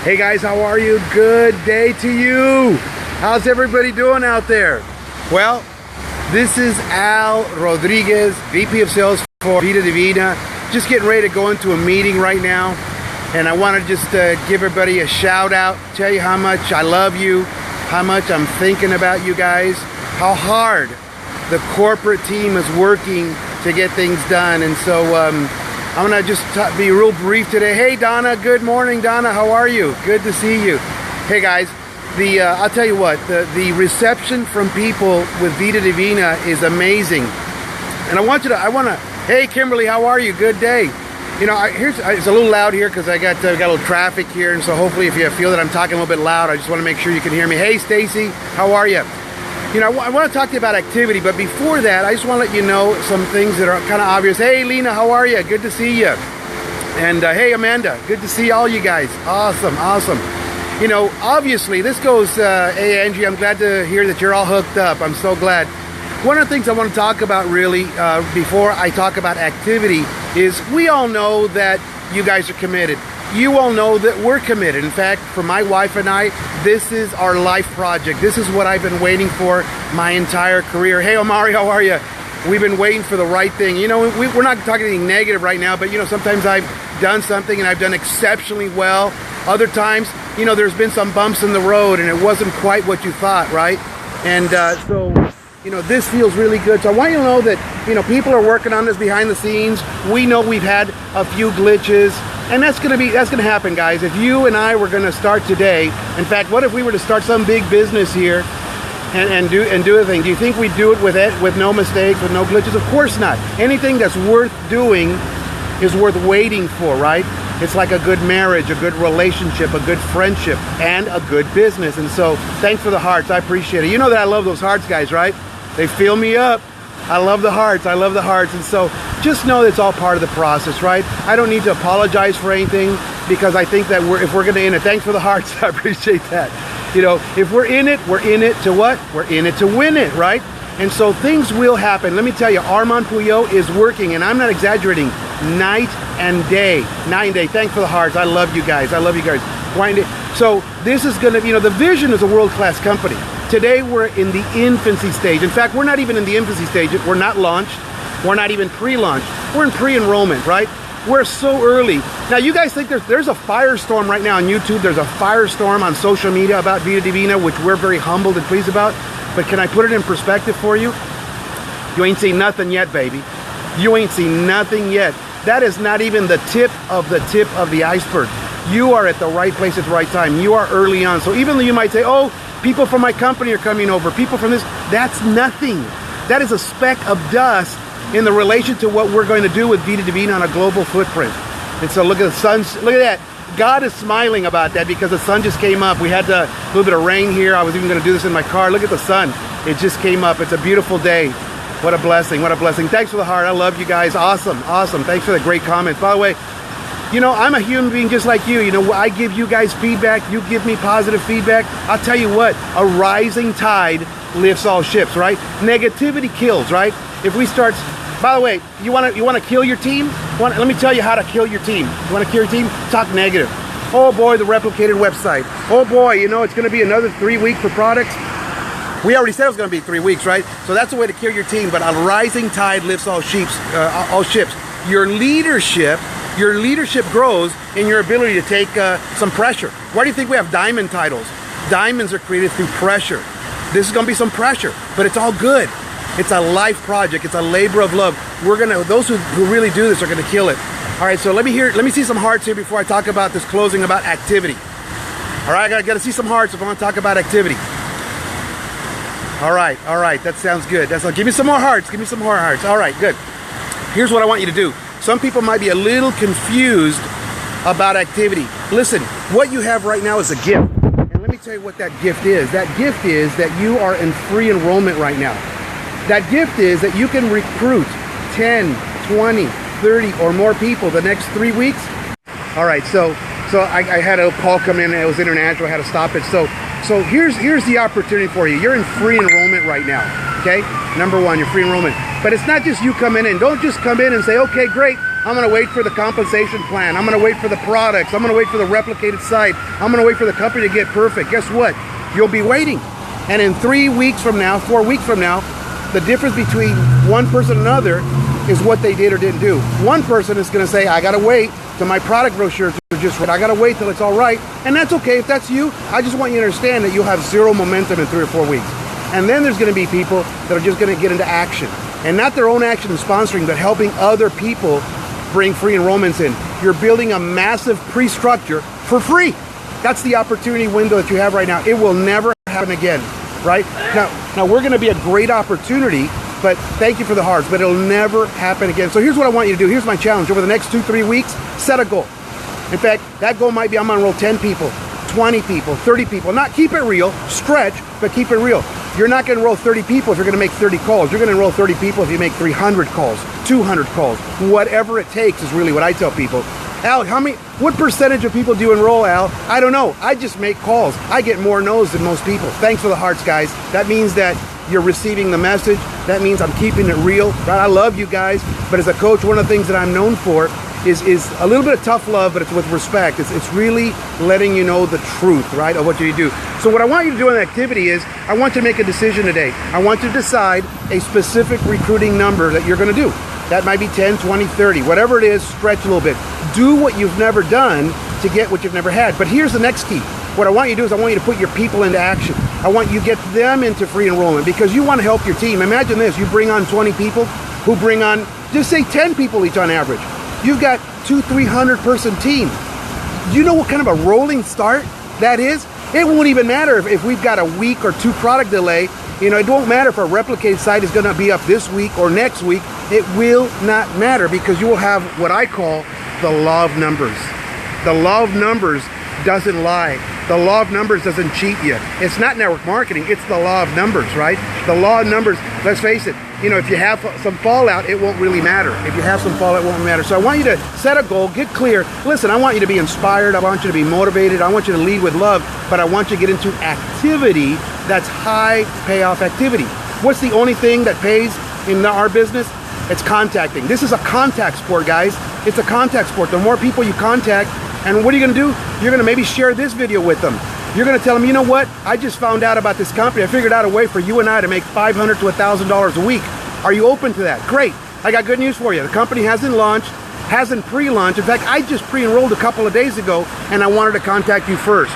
Hey guys, how are you? Good day to you. How's everybody doing out there? Well, this is Al Rodriguez, VP of Sales for Vida Divina. Just getting ready to go into a meeting right now. And I want to just give everybody a shout out, tell you how much I love you, how much I'm thinking about you guys, how hard the corporate team is working to get things done. And so I'm gonna just be real brief today. Hey Donna, good morning Donna, how are you? Good to see you. Hey guys, I'll tell you what, the reception from people with Vida Divina is amazing. And hey Kimberly, how are you? Good day. You know, it's a little loud here because I got a little traffic here, and so hopefully if you feel that I'm talking a little bit loud, I just want to make sure you can hear me. Hey Stacy, how are you? You know, I want to talk to you about activity, but before that, I just want to let you know some things that are kind of obvious. Hey, Lena, how are you? Good to see you. And hey, Amanda, good to see all you guys. Awesome, awesome. You know, obviously, this goes, hey, Angie, I'm glad to hear that you're all hooked up. I'm so glad. One of the things I want to talk about really before I talk about activity is we all know that you guys are committed. You all know that we're committed. In fact, for my wife and I, this is our life project. This is what I've been waiting for my entire career. Hey, Omari, how are you? We've been waiting for the right thing. You know, we're not talking anything negative right now, but you know, sometimes I've done something and I've done exceptionally well. Other times, you know, there's been some bumps in the road and it wasn't quite what you thought, right? And so, you know, this feels really good. So I want you to know that, you know, people are working on this behind the scenes. We know we've had a few glitches. And that's gonna happen, guys. If you and I were gonna start today, in fact, what if we were to start some big business here and do a thing? Do you think we'd do it with no mistakes, with no glitches? Of course not. Anything that's worth doing is worth waiting for, right? It's like a good marriage, a good relationship, a good friendship, and a good business. And so, thanks for the hearts. I appreciate it. You know that I love those hearts, guys, right? They fill me up. I love the hearts. I love the hearts. And so just know that it's all part of the process, right? I don't need to apologize for anything because I think that if we're going to end it, thanks for the hearts. I appreciate that. You know, if we're in it to what? We're in it to win it, right? And so things will happen. Let me tell you, Armand Puyol is working, and I'm not exaggerating, night and day. Night and day. Thanks for the hearts. I love you guys. I love you guys. So this is going to, you know, the vision is a world-class company. Today we're in the infancy stage. In fact, we're not even in the infancy stage. We're not launched. We're not even pre-launch. We're in pre-enrollment, right? We're so early. Now, you guys think there's a firestorm right now on YouTube. There's a firestorm on social media about Vida Divina, which we're very humbled and pleased about. But can I put it in perspective for you? You ain't seen nothing yet, baby. You ain't seen nothing yet. That is not even the tip of the iceberg. You are at the right place at the right time. You are early on. So even though you might say, oh, people from my company are coming over, people from this, that's nothing. That is a speck of dust in the relation to what we're going to do with Vida Divina on a global footprint. And so look at the sun, look at that. God is smiling about that because the sun just came up. We had a little bit of rain here. I was even going to do this in my car. Look at the sun. It just came up. It's a beautiful day. What a blessing. What a blessing. Thanks for the heart. I love you guys. Awesome. Awesome. Thanks for the great comments. By the way, you know, I'm a human being just like you. You know, I give you guys feedback. You give me positive feedback. I'll tell you what, a rising tide lifts all ships, right? Negativity kills, right? If we start, by the way, you want to kill your team? Let me tell you how to kill your team. You want to kill your team? Talk negative. Oh boy, the replicated website. Oh boy, you know, it's going to be another 3 weeks for products. We already said it was going to be 3 weeks, right? So that's the way to kill your team. But a rising tide lifts all ships. Your leadership grows in your ability to take some pressure. Why do you think we have diamond titles? Diamonds are created through pressure. This is going to be some pressure, but it's all good. It's a life project. It's a labor of love. Those who really do this are going to kill it. All right, so let me see some hearts here before I talk about this closing about activity. All right, I got to see some hearts if I want to talk about activity. All right, that sounds good. Give me some more hearts. Give me some more hearts. All right, good. Here's what I want you to do. Some people might be a little confused about activity. Listen, what you have right now is a gift. And let me tell you what that gift is. That gift is that you are in free enrollment right now. That gift is that you can recruit 10, 20, 30 or more people the next 3 weeks. All right, so I had a call come in, it was international, I had to stop it. So here's the opportunity for you. You're in free enrollment right now, okay? Number one, you're free enrollment. But it's not just you come in and don't just come in and say, okay, great, I'm going to wait for the compensation plan. I'm going to wait for the products. I'm going to wait for the replicated site. I'm going to wait for the company to get perfect. Guess what? You'll be waiting. And in 3 weeks from now, 4 weeks from now, the difference between one person and another is what they did or didn't do. One person is going to say, I got to wait till my product brochures are just right. I got to wait till it's all right. And that's okay. If that's you, I just want you to understand that you'll have zero momentum in 3 or 4 weeks. And then there's going to be people that are just going to get into action. And not their own action in sponsoring, but helping other people bring free enrollments in. You're building a massive pre-structure for free. That's the opportunity window that you have right now. It will never happen again, right? Now we're going to be a great opportunity, but thank you for the hearts, but it'll never happen again. So here's what I want you to do. Here's my challenge. Over the next 2-3 weeks, set a goal. In fact, that goal might be I'm going to enroll 10 people, 20 people, 30 people. Not keep it real, stretch, but keep it real. You're not going to enroll 30 people if you're going to make 30 calls. You're going to enroll 30 people if you make 300 calls, 200 calls. Whatever it takes is really what I tell people. Al, what percentage of people do you enroll, Al? I don't know. I just make calls. I get more no's than most people. Thanks for the hearts, guys. That means that you're receiving the message. That means I'm keeping it real. Right? I love you guys, but as a coach, one of the things that I'm known for is a little bit of tough love, but it's with respect. It's really letting you know the truth, right, of what you do. So what I want you to do in the activity is, I want you to make a decision today. I want you to decide a specific recruiting number that you're going to do. That might be 10, 20, 30, whatever it is, stretch a little bit. Do what you've never done to get what you've never had. But here's the next key. What I want you to do is I want you to put your people into action. I want you to get them into free enrollment because you want to help your team. Imagine this, you bring on 20 people who bring on, just say 10 people each on average. You've got 200-300 person team. Do you know what kind of a rolling start that is? It won't even matter if we've got a week or 2 product delay. You know, it won't matter if our replicated site is going to be up this week or next week. It will not matter because you will have what I call the law of numbers. The law of numbers doesn't lie. The law of numbers doesn't cheat you. It's not network marketing, it's the law of numbers, right? The law of numbers, let's face it, you know, if you have some fallout, it won't really matter. If you have some fallout, it won't matter. So I want you to set a goal, get clear. Listen, I want you to be inspired. I want you to be motivated. I want you to lead with love, but I want you to get into activity that's high payoff activity. What's the only thing that pays in our business? It's contacting. This is a contact sport, guys. It's a contact sport. The more people you contact, and what are you going to do? You're going to maybe share this video with them. You're going to tell them, you know what? I just found out about this company. I figured out a way for you and I to make $500 to $1,000 a week. Are you open to that? Great. I got good news for you. The company hasn't launched, hasn't pre-launched. In fact, I just pre-enrolled a couple of days ago, and I wanted to contact you first.